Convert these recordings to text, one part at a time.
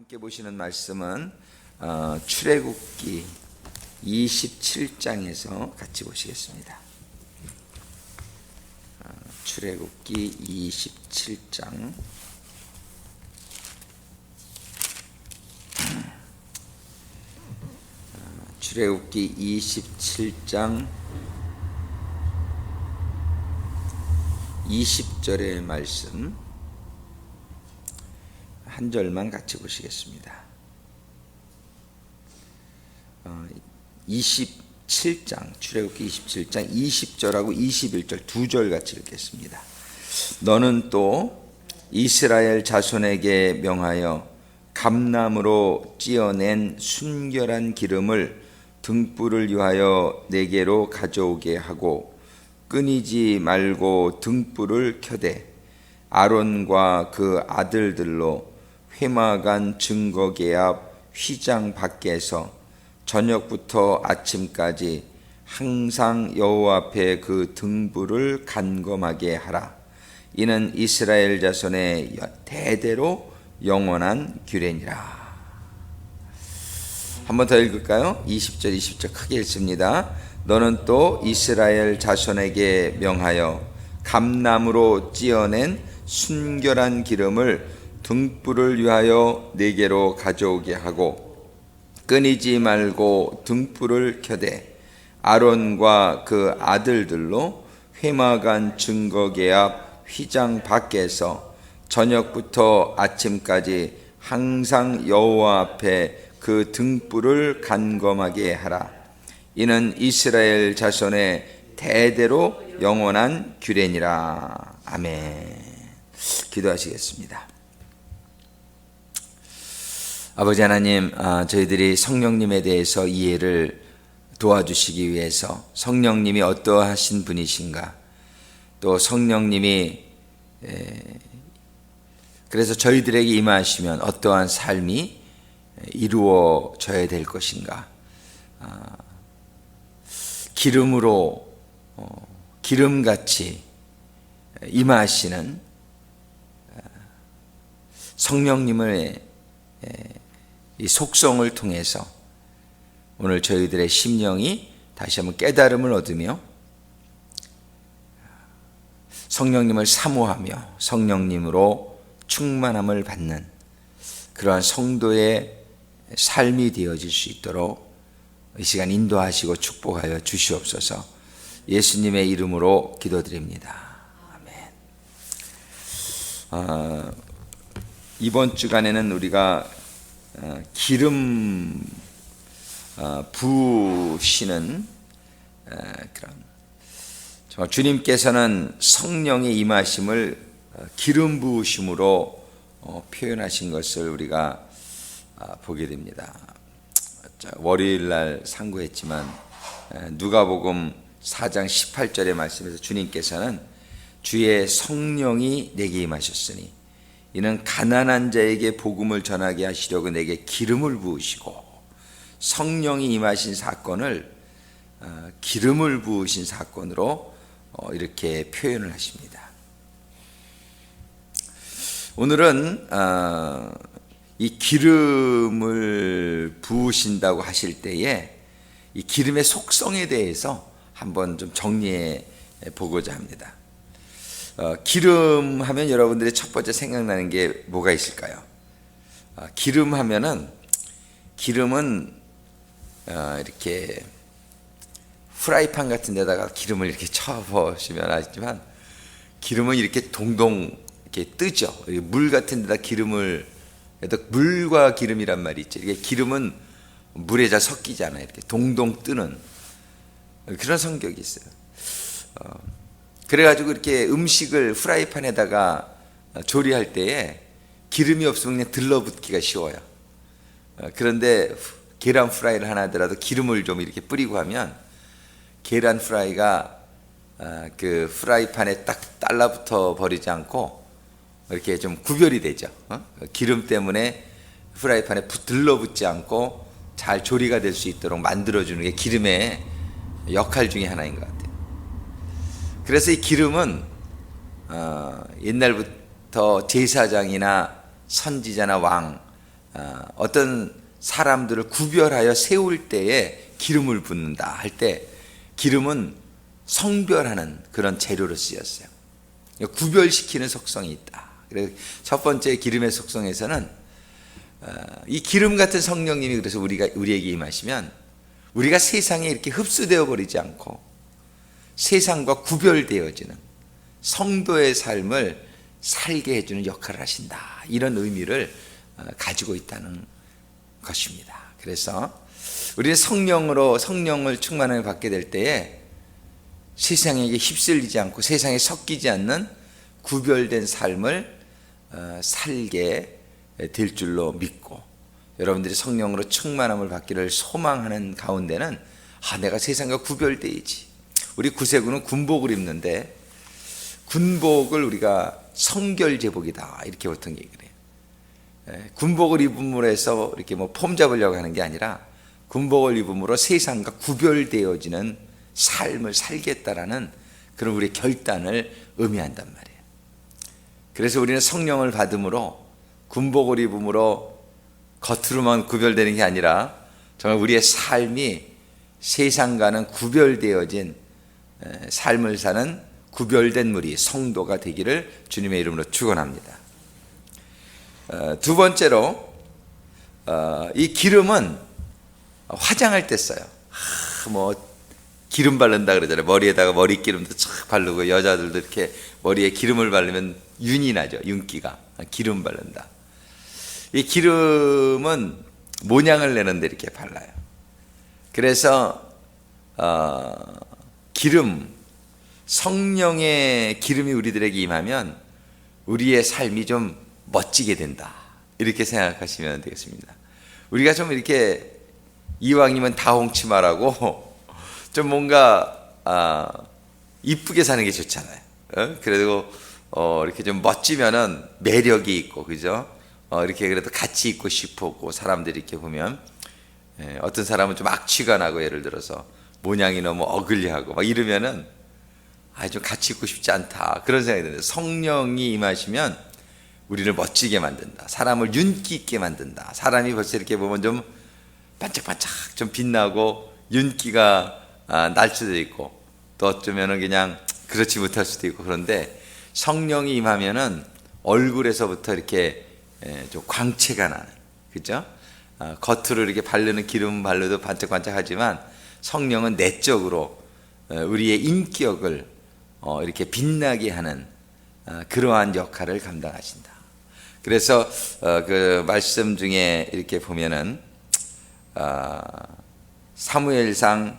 함께 보시는 말씀은 출애굽기 27장에서 같이 보시겠습니다. 출애굽기 27장 출애굽기 27장 20절의 말씀 한 절만 같이 보시겠습니다. 27장 출애굽기 27장 20절하고 21절 두 절 같이 읽겠습니다. 너는 또 이스라엘 자손에게 명하여 감나무로 찧어낸 순결한 기름을 등불을 위하여 내게로 가져오게 하고 끊이지 말고 등불을 켜되 아론과 그 아들들로 회막안 증거계 앞 휘장 밖에서 저녁부터 아침까지 항상 여호와 앞에 그 등불을 간검하게 하라. 이는 이스라엘 자손의 대대로 영원한 규례니라. 한 번 더 읽을까요? 20절 20절 크게 읽습니다. 너는 또 이스라엘 자손에게 명하여 감나무로 찧어낸 순결한 기름을 등불을 위하여 내게로 가져오게 하고 끊이지 말고 등불을 켜되 아론과 그 아들들로 회막안 증거계 앞 휘장 밖에서 저녁부터 아침까지 항상 여호와 앞에 그 등불을 간검하게 하라. 이는 이스라엘 자손의 대대로 영원한 규례니라. 아멘. 기도하시겠습니다. 아버지 하나님, 저희들이 성령님에 대해서 이해를 도와주시기 위해서 성령님이 어떠하신 분이신가, 또 성령님이 그래서 저희들에게 임하시면 어떠한 삶이 이루어져야 될 것인가, 기름으로 기름같이 임하시는 성령님의 이 속성을 통해서 오늘 저희들의 심령이 다시 한번 깨달음을 얻으며 성령님을 사모하며 성령님으로 충만함을 받는 그러한 성도의 삶이 되어질 수 있도록 이 시간 인도하시고 축복하여 주시옵소서. 예수님의 이름으로 기도드립니다. 아멘. 이번 주간에는 우리가 기름 부으시는 그런 정말 주님께서는 성령의 임하심을 기름 부으심으로 표현하신 것을 우리가 보게 됩니다. 월요일 날 상고했지만 누가복음 4장 18절의 말씀에서 주님께서는 주의 성령이 내게 임하셨으니 이는 가난한 자에게 복음을 전하게 하시려고 내게 기름을 부으시고, 성령이 임하신 사건을 기름을 부으신 사건으로 이렇게 표현을 하십니다. 오늘은 이 기름을 부으신다고 하실 때에 이 기름의 속성에 대해서 한번 좀 정리해 보고자 합니다. 기름 하면 여러분들의 첫 번째 생각나는 게 뭐가 있을까요? 기름 하면은, 기름은 이렇게 프라이팬 같은 데다가 기름을 이렇게 쳐보시면 아시지만 기름은 이렇게 동동 이렇게 뜨죠. 물 같은 데다 기름을, 물과 기름이란 말이 있죠. 이게 기름은 물에 잘 섞이지 않아요. 이렇게 동동 뜨는 그런 성격이 있어요. 그래가지고 이렇게 음식을 프라이팬에다가 조리할 때에 기름이 없으면 그냥 들러붙기가 쉬워요. 그런데 계란 프라이를 하나 하더라도 기름을 좀 이렇게 뿌리고 하면 계란 프라이가 그 프라이팬에 딱 달라붙어 버리지 않고 이렇게 좀 구별이 되죠. 기름 때문에 프라이팬에 들러붙지 않고 잘 조리가 될 수 있도록 만들어주는 게 기름의 역할 중에 하나인 것 같아요. 그래서 이 기름은 옛날부터 제사장이나 선지자나 왕 어떤 사람들을 구별하여 세울 때에 기름을 붓는다 할 때 기름은 성별하는 그런 재료로 쓰였어요. 구별시키는 속성이 있다. 그래서 첫 번째 기름의 속성에서는 이 기름 같은 성령님이 그래서 우리에게 임하시면 우리가 세상에 이렇게 흡수되어 버리지 않고 세상과 구별되어지는 성도의 삶을 살게 해주는 역할을 하신다. 이런 의미를 가지고 있다는 것입니다. 그래서 우리는 성령을 충만하게 받게 될 때에 세상에게 휩쓸리지 않고 세상에 섞이지 않는 구별된 삶을 살게 될 줄로 믿고, 여러분들이 성령으로 충만함을 받기를 소망하는 가운데는 내가 세상과 구별되어야지. 우리 구세군은 군복을 입는데 군복을 우리가 성결제복이다 이렇게 보통 얘기를 해요. 군복을 입음으로 해서 이렇게 폼 잡으려고 하는 게 아니라 군복을 입음으로 세상과 구별되어지는 삶을 살겠다라는 그런 우리의 결단을 의미한단 말이에요. 그래서 우리는 성령을 받음으로 군복을 입음으로 겉으로만 구별되는 게 아니라 정말 우리의 삶이 세상과는 구별되어진 삶을 사는 구별된 무리 성도가 되기를 주님의 이름으로 축원합니다. 두 번째로 이 기름은 화장할 때 써요. 기름 바른다 그러잖아요. 머리에다가 머리기름도 촥 바르고, 여자들도 이렇게 머리에 기름을 바르면 윤이 나죠. 윤기가. 기름 바른다. 이 기름은 모양을 내는데 이렇게 발라요. 그래서 성령의 기름이 우리들에게 임하면 우리의 삶이 좀 멋지게 된다. 이렇게 생각하시면 되겠습니다. 우리가 좀 이렇게 이왕이면 다홍치마라고 좀 뭔가 이쁘게 사는 게 좋잖아요. 그래도 이렇게 좀 멋지면은 매력이 있고, 그죠? 이렇게 그래도 같이 입고 싶었고, 사람들이 이렇게 보면 어떤 사람은 좀 악취가 나고, 예를 들어서 모양이 너무 어글리하고 막 이러면은 좀 같이 입고 싶지 않다, 그런 생각이 드는데, 성령이 임하시면 우리를 멋지게 만든다. 사람을 윤기 있게 만든다. 사람이 벌써 이렇게 보면 좀 반짝반짝 좀 빛나고 윤기가 날 수도 있고, 또 어쩌면은 그냥 그렇지 못할 수도 있고, 그런데 성령이 임하면은 얼굴에서부터 이렇게 좀 광채가 나는, 그죠? 겉으로 이렇게 바르는 기름 발라도 반짝반짝하지만 성령은 내적으로 우리의 인격을 이렇게 빛나게 하는 그러한 역할을 감당하신다. 그래서 그 말씀 중에 이렇게 보면은 사무엘상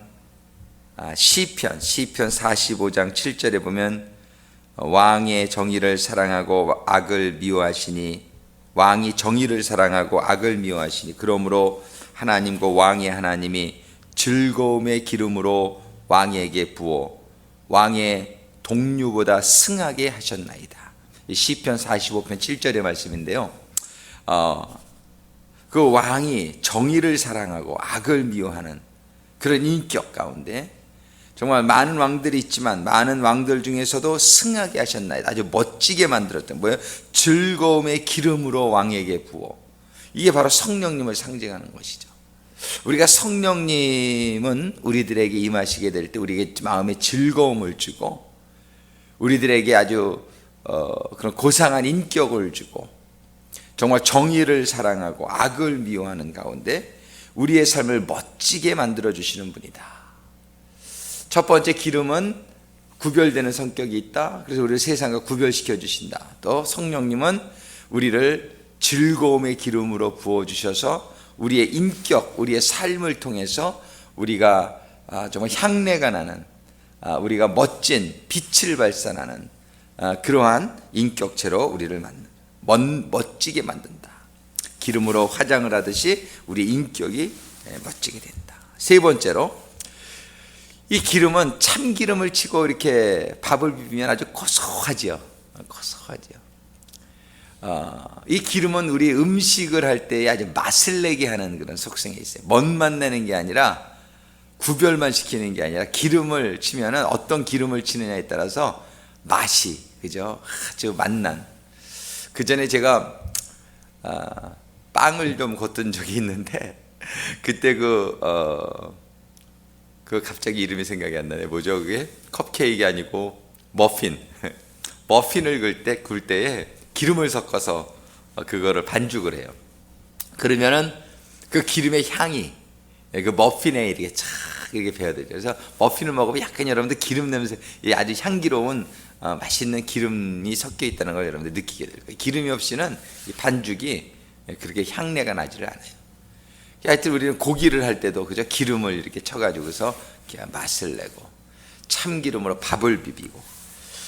시편 45장 7절에 보면 왕의 정의를 사랑하고 악을 미워하시니, 왕이 정의를 사랑하고 악을 미워하시니 그러므로 하나님과 왕의 하나님이 즐거움의 기름으로 왕에게 부어 왕의 동류보다 승하게 하셨나이다. 시편 45편 7절의 말씀인데요. 그 왕이 정의를 사랑하고 악을 미워하는 그런 인격 가운데 정말 많은 왕들이 있지만 많은 왕들 중에서도 승하게 하셨나이다. 아주 멋지게 만들었던, 뭐예요? 즐거움의 기름으로 왕에게 부어. 이게 바로 성령님을 상징하는 것이죠. 우리가 성령님은 우리들에게 임하시게 될 때 우리에게 마음에 즐거움을 주고, 우리들에게 아주 그런 고상한 인격을 주고, 정말 정의를 사랑하고 악을 미워하는 가운데 우리의 삶을 멋지게 만들어 주시는 분이다. 첫 번째, 기름은 구별되는 성격이 있다. 그래서 우리를 세상과 구별시켜 주신다. 또 성령님은 우리를 즐거움의 기름으로 부어주셔서 우리의 인격, 우리의 삶을 통해서 우리가 정말 향내가 나는, 우리가 멋진 빛을 발산하는 그러한 인격체로 우리를 멋지게 만든다. 기름으로 화장을 하듯이 우리 인격이 멋지게 된다. 세 번째로, 이 기름은 참기름을 치고 이렇게 밥을 비비면 아주 고소하지요. 고소하지요. 이 기름은 우리 음식을 할 때 아주 맛을 내게 하는 그런 속성이 있어요. 멋만 내는 게 아니라, 구별만 시키는 게 아니라, 기름을 치면은 어떤 기름을 치느냐에 따라서 맛이, 그죠? 아주 맛난. 그 전에 제가 빵을 좀 걷던 적이 있는데 그때 그 갑자기 이름이 생각이 안 나네. 뭐죠 그게? 컵케이크 아니고 머핀. 머핀을 굴 때에 기름을 섞어서 그거를 반죽을 해요. 그러면은 그 기름의 향이 그 머핀에 이렇게 착 이렇게 배어들죠. 그래서 머핀을 먹으면 약간 여러분들 기름 냄새, 아주 향기로운 맛있는 기름이 섞여 있다는 걸 여러분들 느끼게 될 거예요. 기름이 없이는 이 반죽이 그렇게 향내가 나지를 않아요. 하여튼 우리는 고기를 할 때도 그저 기름을 이렇게 쳐가지고서 맛을 내고 참기름으로 밥을 비비고.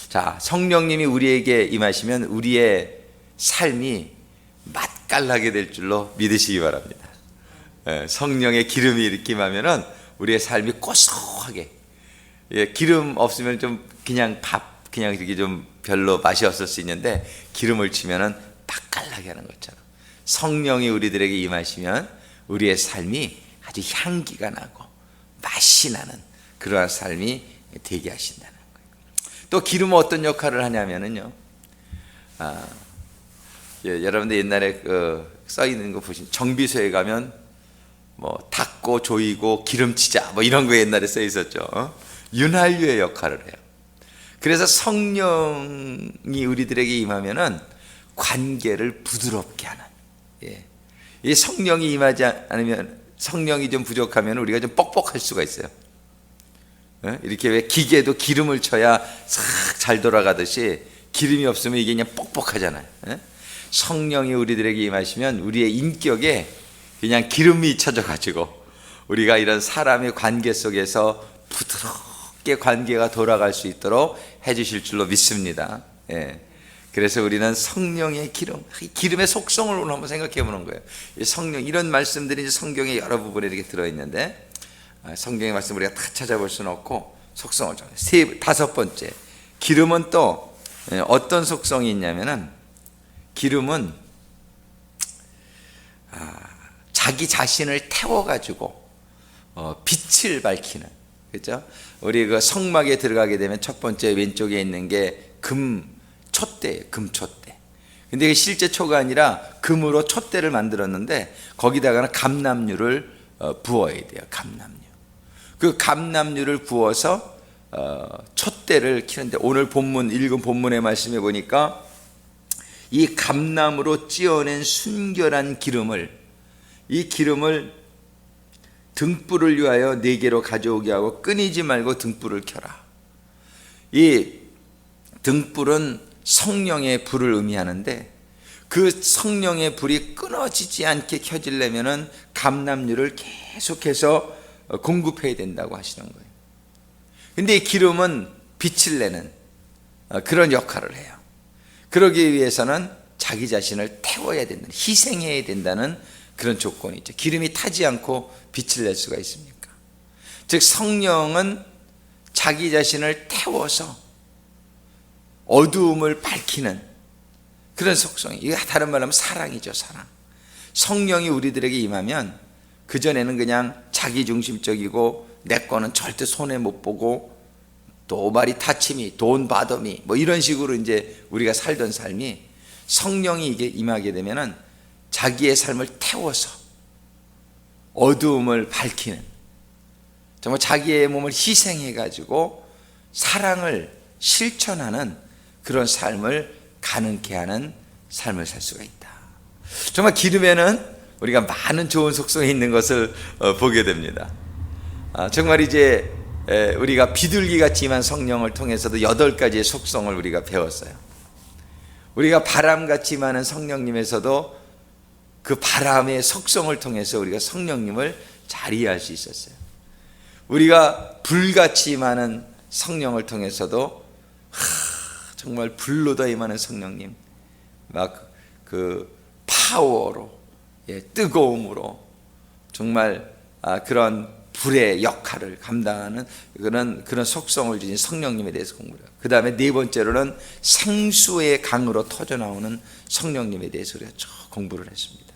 자, 성령님이 우리에게 임하시면 우리의 삶이 맛깔나게 될 줄로 믿으시기 바랍니다. 성령의 기름이 이렇게 임하면은 우리의 삶이 고소하게. 기름 없으면 좀 그냥 밥 그냥 이렇게 좀 별로 맛이 없을 수 있는데 기름을 치면은 맛깔나게 하는 것처럼 성령이 우리들에게 임하시면 우리의 삶이 아주 향기가 나고 맛이 나는 그러한 삶이 되게 하신다는 거예요. 또 기름은 어떤 역할을 하냐면은요, 여러분들 옛날에 써 있는 거 보시면 정비소에 가면 뭐 닦고 조이고 기름치자 뭐 이런 거 옛날에 써 있었죠. 윤활유의 역할을 해요. 그래서 성령이 우리들에게 임하면은 관계를 부드럽게 하는. 이 성령이 임하지 않으면, 성령이 좀 부족하면 우리가 좀 뻑뻑할 수가 있어요. 이렇게 왜 기계도 기름을 쳐야 싹 잘 돌아가듯이 기름이 없으면 이게 그냥 뻑뻑하잖아요. 성령이 우리들에게 임하시면 우리의 인격에 그냥 기름이 쳐져 가지고 우리가 이런 사람의 관계 속에서 부드럽게 관계가 돌아갈 수 있도록 해주실 줄로 믿습니다. 그래서 우리는 성령의 기름의 속성을 오늘 한번 생각해 보는 거예요. 성령, 이런 말씀들이 이제 성경의 여러 부분에 이렇게 들어있는데 성경의 말씀 우리가 다 찾아볼 수는 없고 속성을 정해요. 다섯 번째, 기름은 또 어떤 속성이 있냐면은 기름은 자기 자신을 태워가지고 빛을 밝히는, 그렇죠? 우리 그 성막에 들어가게 되면 첫 번째 왼쪽에 있는 게 촛대예요. 금촛대. 근데 실제 초가 아니라 금으로 촛대를 만들었는데 거기다가는 감람유를 부어야 돼요. 감람유. 그 감람유를 부어서 촛대를 켜는데 오늘 본문 읽은 본문의 말씀에 보니까 이 감람으로 찌어낸 순결한 기름을, 이 기름을 등불을 위하여 네개로 가져오게 하고 끊이지 말고 등불을 켜라. 이 등불은 성령의 불을 의미하는데 그 성령의 불이 끊어지지 않게 켜지려면은 감람유를 계속해서 공급해야 된다고 하시는 거예요. 근데 이 기름은 빛을 내는 그런 역할을 해요. 그러기 위해서는 자기 자신을 태워야 된다, 희생해야 된다는 그런 조건이 있죠. 기름이 타지 않고 빛을 낼 수가 있습니까? 즉 성령은 자기 자신을 태워서 어두움을 밝히는 그런 속성이, 이거 다른 말로 하면 사랑이죠. 사랑. 성령이 우리들에게 임하면 그전에는 그냥 자기중심적이고 내 거는 절대 손해 못 보고 도발이 타치미, 돈 받음이 뭐 이런 식으로 이제 우리가 살던 삶이, 성령이 이게 임하게 되면은 자기의 삶을 태워서 어두움을 밝히는, 정말 자기의 몸을 희생해 가지고 사랑을 실천하는 그런 삶을 가능케 하는 삶을 살 수가 있다. 정말 기름에는 우리가 많은 좋은 속성이 있는 것을 보게 됩니다. 정말 이제 우리가 비둘기 같이 임한 성령을 통해서도 8가지의 속성을 우리가 배웠어요. 우리가 바람같이 임하는 성령님에서도 그 바람의 속성을 통해서 우리가 성령님을 잘 이해할 수 있었어요. 우리가 불같이 임하는 성령을 통해서도 정말 불로다 임하는 성령님, 막 그 파워로, 뜨거움으로 정말 그런 불의 역할을 감당하는 그런 속성을 지닌 성령님에 대해서 공부를 해요. 그 다음에 네 번째로는 생수의 강으로 터져나오는 성령님에 대해서 우리가 공부를 했습니다.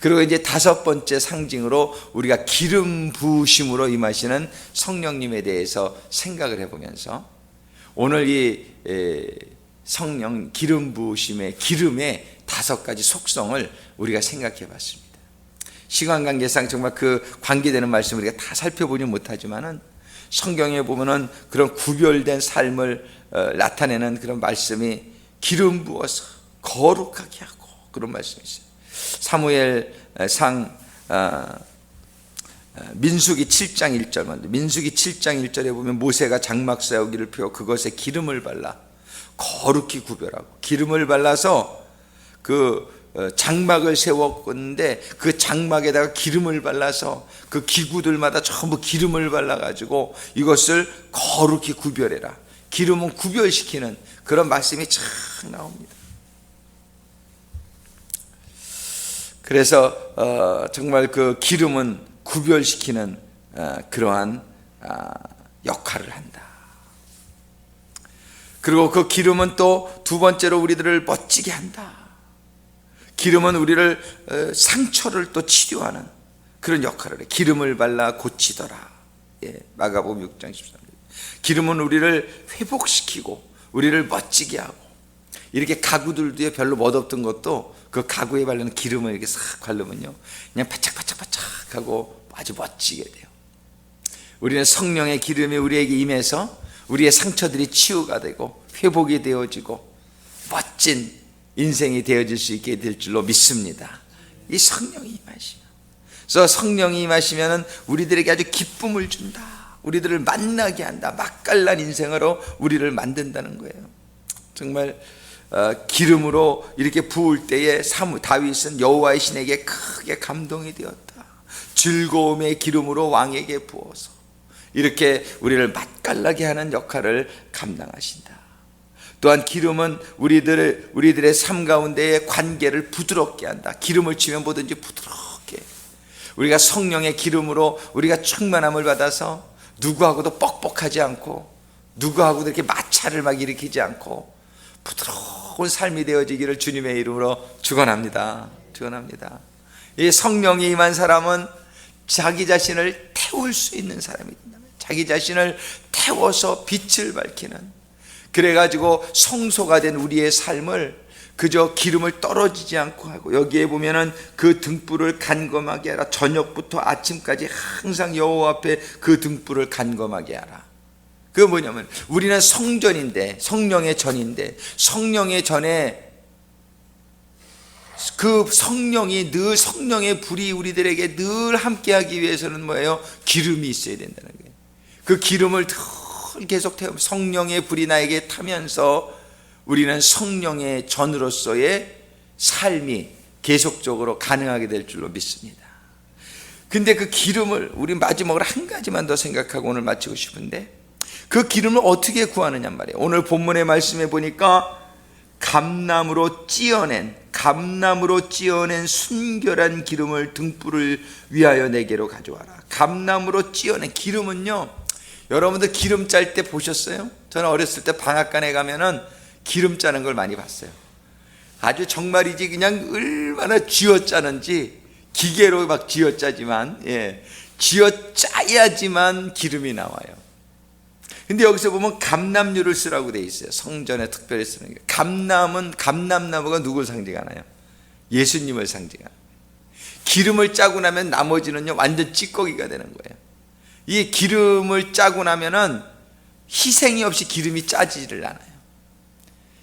그리고 이제 다섯 번째 상징으로 우리가 기름 부으심으로 임하시는 성령님에 대해서 생각을 해보면서 오늘 이 성령 기름 부으심의 기름의 5가지 속성을 우리가 생각해 봤습니다. 시간 관계상 정말 그 관계되는 말씀을 우리가 다 살펴보지 못하지만은 성경에 보면은 그런 구별된 삶을 나타내는 그런 말씀이 기름 부어서 거룩하게 하고 그런 말씀이 있어요. 사무엘상 민수기 7장 1절만 민수기 7장 1절에 보면 모세가 장막 세우기를 펴 그것에 기름을 발라 거룩히 구별하고 기름을 발라서 그 장막을 세웠는데 그 장막에다가 기름을 발라서 그 기구들마다 전부 기름을 발라가지고 이것을 거룩히 구별해라. 기름은 구별시키는 그런 말씀이 쫙 나옵니다. 그래서 정말 그 기름은 구별시키는 그러한 역할을 한다. 그리고 그 기름은 또 두 번째로 우리들을 멋지게 한다. 기름은 우리를 상처를 또 치료하는 그런 역할을 해. 기름을 발라 고치더라. 마가복음 6장 13절. 기름은 우리를 회복시키고 우리를 멋지게 하고, 이렇게 가구들도 별로 멋없던 것도 그 가구에 바르는 기름을 이렇게 싹 바르면요 그냥 바짝바짝바짝하고 아주 멋지게 돼요. 우리는 성령의 기름이 우리에게 임해서 우리의 상처들이 치유가 되고 회복이 되어지고 멋진 인생이 되어질 수 있게 될 줄로 믿습니다. 이 성령이 임하시면, 그래서 성령이 임하시면 우리들에게 아주 기쁨을 준다. 우리들을 만나게 한다. 맛깔난 인생으로 우리를 만든다는 거예요. 정말 기름으로 이렇게 부을 때에 다윗은 여호와의 신에게 크게 감동이 되었다. 즐거움의 기름으로 왕에게 부어서 이렇게 우리를 맛깔나게 하는 역할을 감당하신다. 또한 기름은 우리들의 삶 가운데의 관계를 부드럽게 한다. 기름을 치면 뭐든지 부드럽게, 우리가 성령의 기름으로 우리가 충만함을 받아서 누구하고도 뻑뻑하지 않고 누구하고도 이렇게 마찰을 막 일으키지 않고 부드러운 삶이 되어지기를 주님의 이름으로 축원합니다. 축원합니다. 이 성령이 임한 사람은 자기 자신을 태울 수 있는 사람이 된다. 자기 자신을 태워서 빛을 밝히는, 그래가지고 성소가 된 우리의 삶을 그저 기름을 떨어지지 않고 하고, 여기에 보면은 그 등불을 간검하게 하라. 저녁부터 아침까지 항상 여호와 앞에 그 등불을 간검하게 하라. 그게 뭐냐면 우리는 성전인데, 성령의 전인데, 성령의 전에 그 성령이 늘, 성령의 불이 우리들에게 늘 함께하기 위해서는 뭐예요? 기름이 있어야 된다는 거예요. 그 기름을 늘 계속 태우면 성령의 불이 나에게 타면서 우리는 성령의 전으로서의 삶이 계속적으로 가능하게 될 줄로 믿습니다. 근데 그 기름을 우리 마지막으로 한 가지만 더 생각하고 오늘 마치고 싶은데, 그 기름을 어떻게 구하느냐 말이에요. 오늘 본문의 말씀에 보니까 감나무로 찧어낸 순결한 기름을 등불을 위하여 내게로 가져와라. 감나무로 찧어낸 기름은요, 여러분들 기름 짤 때 보셨어요? 저는 어렸을 때 방앗간에 가면은 기름 짜는 걸 많이 봤어요. 아주 정말이지 그냥 얼마나 쥐어짜는지, 기계로 막 쥐어짜지만, 쥐어짜야지만 기름이 나와요. 근데 여기서 보면 감람류를 쓰라고 돼 있어요. 성전에 특별히 쓰는 게. 감람나무가 누굴 상징하나요? 예수님을 상징하는 거예요. 기름을 짜고 나면 나머지는요 완전 찌꺼기가 되는 거예요. 이 기름을 짜고 나면은 희생이 없이 기름이 짜지를 않아요.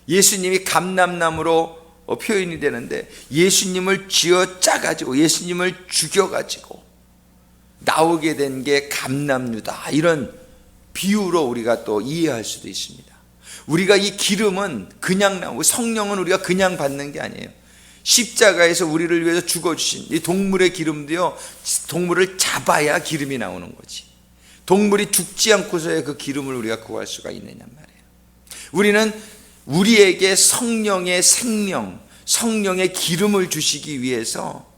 예수님이 감람나무로 표현이 되는데, 예수님을 쥐어 짜가지고 예수님을 죽여가지고 나오게 된 게 감람류다, 이런 비유로 우리가 또 이해할 수도 있습니다. 우리가 이 기름은 그냥 나오고, 성령은 우리가 그냥 받는 게 아니에요. 십자가에서 우리를 위해서 죽어주신 이 동물의 기름도요, 동물을 잡아야 기름이 나오는 거지. 동물이 죽지 않고서야 그 기름을 우리가 구할 수가 있느냐 말이에요. 우리는 우리에게 성령의 생명, 성령의 기름을 주시기 위해서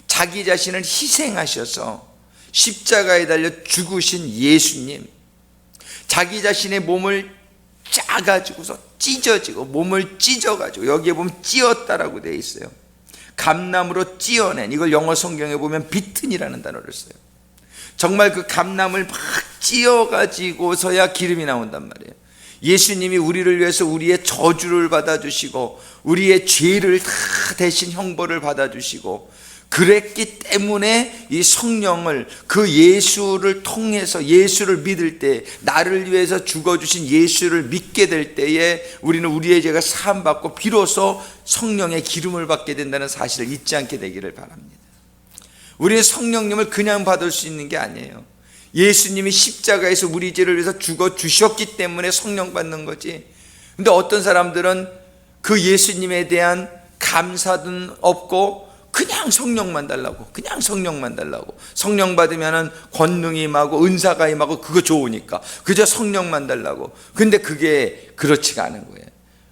자기 자신을 희생하셔서 십자가에 달려 죽으신 예수님, 자기 자신의 몸을 짜가지고서 찢어지고, 몸을 찢어가지고, 여기에 보면 찧었다라고 되어 있어요. 감나무로 찧어낸, 이걸 영어 성경에 보면 비튼이라는 단어를 써요. 정말 그 감람을 막 찧어가지고서야 기름이 나온단 말이에요. 예수님이 우리를 위해서 우리의 저주를 받아주시고 우리의 죄를 다 대신 형벌을 받아주시고 그랬기 때문에 이 성령을, 그 예수를 통해서, 예수를 믿을 때, 나를 위해서 죽어주신 예수를 믿게 될 때에 우리는 우리의 죄가 사함받고 비로소 성령의 기름을 받게 된다는 사실을 잊지 않게 되기를 바랍니다. 우리는 성령님을 그냥 받을 수 있는 게 아니에요. 예수님이 십자가에서 우리 죄를 위해서 죽어주셨기 때문에 성령 받는 거지. 근데 어떤 사람들은 그 예수님에 대한 감사는 없고 그냥 성령만 달라고, 그냥 성령만 달라고. 성령 받으면은 권능이 임하고 은사가 임하고 그거 좋으니까 그저 성령만 달라고. 근데 그게 그렇지가 않은 거예요.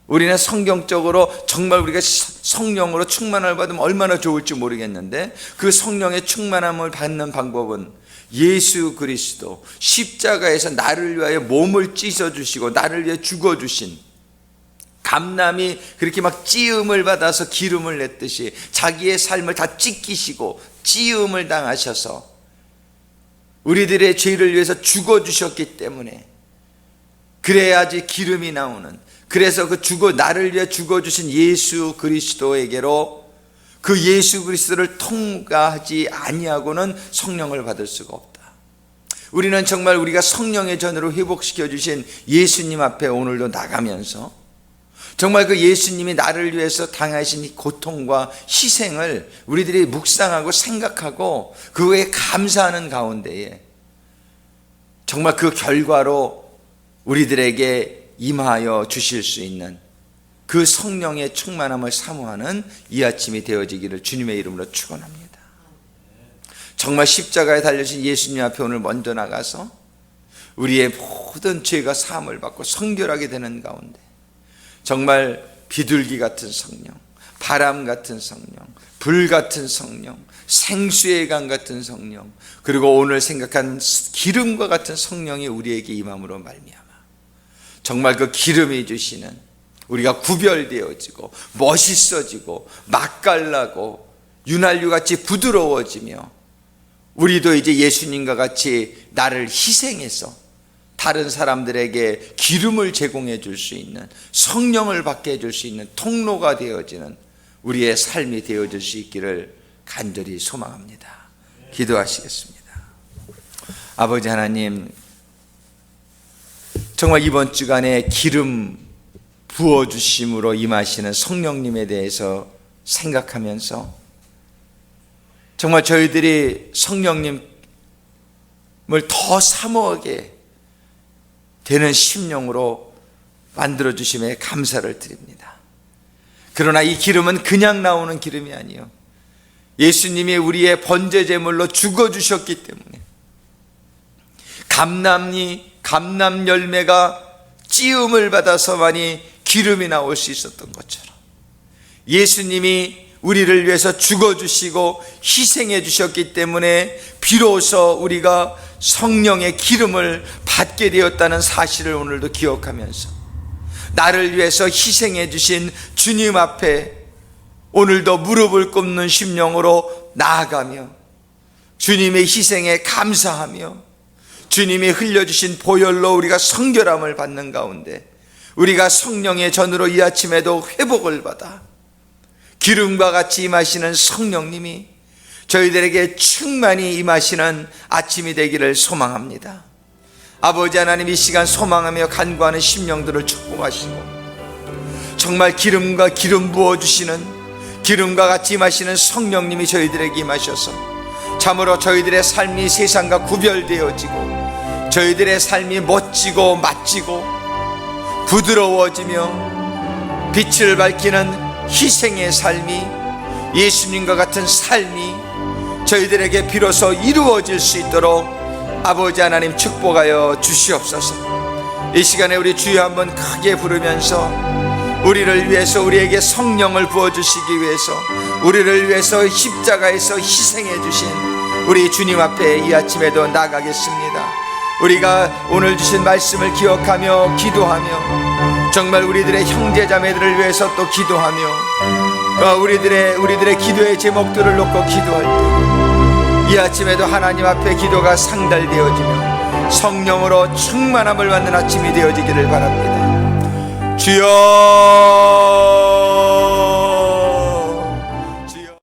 우리는 성경적으로 정말 우리가 성령으로 충만을 받으면 얼마나 좋을지 모르겠는데, 그 성령의 충만함을 받는 방법은 예수 그리스도 십자가에서 나를 위하여 몸을 찢어주시고 나를 위해 죽어주신, 감람이 그렇게 막 찌음을 받아서 기름을 냈듯이 자기의 삶을 다 찢기시고 찌음을 당하셔서 우리들의 죄를 위해서 죽어주셨기 때문에 그래야지 기름이 나오는, 그래서 나를 위해 죽어주신 예수 그리스도에게로, 그 예수 그리스도를 통과하지 아니하고는 성령을 받을 수가 없다. 우리는 정말 우리가 성령의 전으로 회복시켜 주신 예수님 앞에 오늘도 나가면서 정말 그 예수님이 나를 위해서 당하신 이 고통과 희생을 우리들이 묵상하고 생각하고 그거에 감사하는 가운데에 정말 그 결과로 우리들에게 임하여 주실 수 있는 그 성령의 충만함을 사모하는 이 아침이 되어지기를 주님의 이름으로 축원합니다. 정말 십자가에 달려진 예수님 앞에 오늘 먼저 나가서 우리의 모든 죄가 사함을 받고 성결하게 되는 가운데 정말 비둘기 같은 성령, 바람 같은 성령, 불 같은 성령, 생수의 강 같은 성령, 그리고 오늘 생각한 기름과 같은 성령이 우리에게 임함으로 말미암아 정말 그 기름이 주시는, 우리가 구별되어지고 멋있어지고 맛깔나고 윤활유같이 부드러워지며 우리도 이제 예수님과 같이 나를 희생해서 다른 사람들에게 기름을 제공해 줄 수 있는, 성령을 받게 해줄 수 있는 통로가 되어지는 우리의 삶이 되어질 수 있기를 간절히 소망합니다. 기도하시겠습니다. 아버지 하나님, 정말 이번 주간에 기름 부어주심으로 임하시는 성령님에 대해서 생각하면서 정말 저희들이 성령님을 더 사모하게 되는 심령으로 만들어주심에 감사를 드립니다. 그러나 이 기름은 그냥 나오는 기름이 아니요, 예수님이 우리의 번제제물로 죽어주셨기 때문에 감람 열매가 찌음을 받아서만이 기름이 나올 수 있었던 것처럼 예수님이 우리를 위해서 죽어주시고 희생해 주셨기 때문에 비로소 우리가 성령의 기름을 받게 되었다는 사실을 오늘도 기억하면서 나를 위해서 희생해 주신 주님 앞에 오늘도 무릎을 꿇는 심령으로 나아가며 주님의 희생에 감사하며 주님이 흘려주신 보혈로 우리가 성결함을 받는 가운데 우리가 성령의 전으로 이 아침에도 회복을 받아 기름과 같이 임하시는 성령님이 저희들에게 충만히 임하시는 아침이 되기를 소망합니다. 아버지 하나님, 이 시간 소망하며 간구하는 심령들을 축복하시고 정말 기름과 기름 부어주시는, 기름과 같이 임하시는 성령님이 저희들에게 임하셔서 참으로 저희들의 삶이 세상과 구별되어지고 저희들의 삶이 멋지고 맛지고 부드러워지며 빛을 밝히는 희생의 삶이, 예수님과 같은 삶이 저희들에게 비로소 이루어질 수 있도록 아버지 하나님 축복하여 주시옵소서. 이 시간에 우리 주여 한번 크게 부르면서 우리를 위해서, 우리에게 성령을 부어주시기 위해서, 우리를 위해서 십자가에서 희생해 주신 우리 주님 앞에 이 아침에도 나가겠습니다. 우리가 오늘 주신 말씀을 기억하며 기도하며 정말 우리들의 형제자매들을 위해서 또 기도하며 우리들의 기도의 제목들을 놓고 기도할 때 이 아침에도 하나님 앞에 기도가 상달되어지며 성령으로 충만함을 받는 아침이 되어지기를 바랍니다. 주여